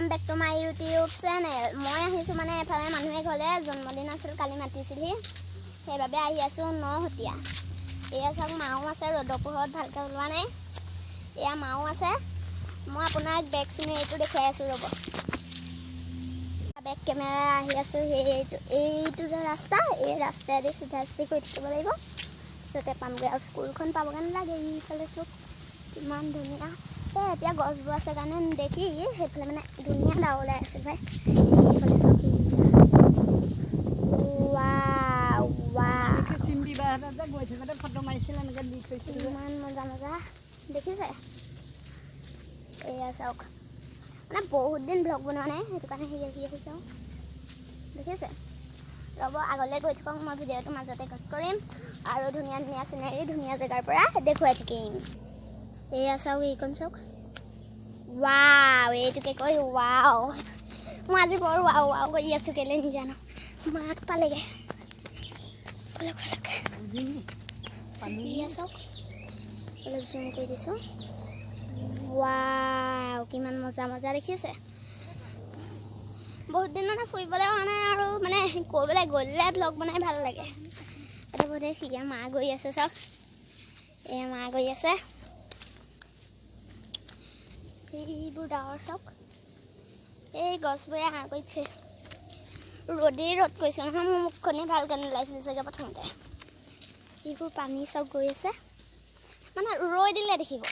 Welcome back to my YouTube channel. মই আহিছো মানে এফালে মানুহে ঘৰলে জন্মদিন আছিল কালি মাতিছিলি সেইবাবে আহি আছো নহতিয়া এয়া সব মাও আছে ৰ'দৰ পোহৰত ভালকৈ ওলোৱা নাই এয়া মাও আছে মই আপোনাক বেক চিনে এইটো দেখাই আছো ৰব বেক কেমেৰা আহি আছো এইটো যে ৰাস্তা এই ৰাস্তাৰে সিধা সিধি কৰি থাকিব লাগিব সতে পামগে আৰু স্কুলখন পাবগৈ লাগে ইফালে সব কিমান ধুনীয়া এতিয়া গছবোৰ আছে কাৰণে দেখি সেইফালে মানে ধুনীয়া ডাৱ ওলাই আছে ভাই এইফালে সব ৱাও ৱাও সিম্বি বাহাতে যে গৈ থাকতে ফটো মাৰিছিল এনেকে দি থৈছিল ইমান মজা মজা দেখিছে এয়া চাওক মানে বহুত দিন ব্লগ বনোৱা নাই সেইটো কাৰণে হেৰি হৈছে দেখিছে ৰব আগলৈ গৈ থাকক মই ভিডিঅ'টো মাজতে কাট কৰিম আৰু ধুনীয়া ধুনীয়া চিনাৰী ধুনীয়া জেগাৰ পৰা দেখুৱাই থাকিম এয়া চাওক এইখন চাওক ৱাও এইটোকে কয় ৱাও মই আজি বৰ ৱাও ৱাও কৰি আছোঁ কেলে নিজানো মাক পালেগে এয়া চাওক অলপ জুম কৰি দিছোঁ ৱাও কিমান মজা মজা দেখিছে বহুত দিন মানে ফুৰিবলৈ অহা নাই আৰু মানে ক'বলৈ গ'লে ব্লগ বনাই ভাল লাগে এটা বোধে সিয়া মা গৈ আছে চাওক এয়া মা গৈ আছে এইবোৰ ডাৱৰ চাওক এই গছবোৰে আঁৰ কৰিছে ৰ'দেই ৰ'দ কৰিছে নহয় মোৰ মুখখনেই ভালকৈ নোলাইছিল চাগে প্ৰথমতে এইবোৰ পানী চব গৈ আছে মানে ৰৈ দিলে দেখিব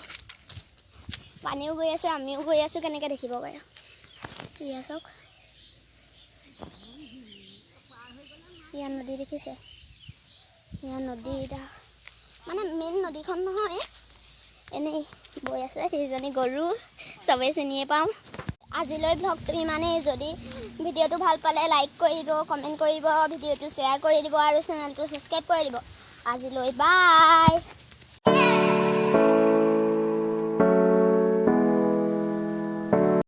পানীও গৈ আছে আমিও গৈ আছোঁ কেনেকৈ দেখিব বাৰু ইয়া চাওক ইয়া নদী দেখিছে ইয়া নদী মানে মেইন নদীখন নহয় এনেই বৈ আছে সেইজনী গৰু সবেই চিনিয়ে পাওঁ আজিলৈ ব্লগটো ইমানেই যদি ভিডিঅ'টো ভাল পালে লাইক কৰি দিব কমেণ্ট কৰিব ভিডিঅ'টো শ্বেয়াৰ কৰি দিব আৰু চেনেলটো ছাবস্ক্ৰাইব কৰি দিব আজিলৈ বাই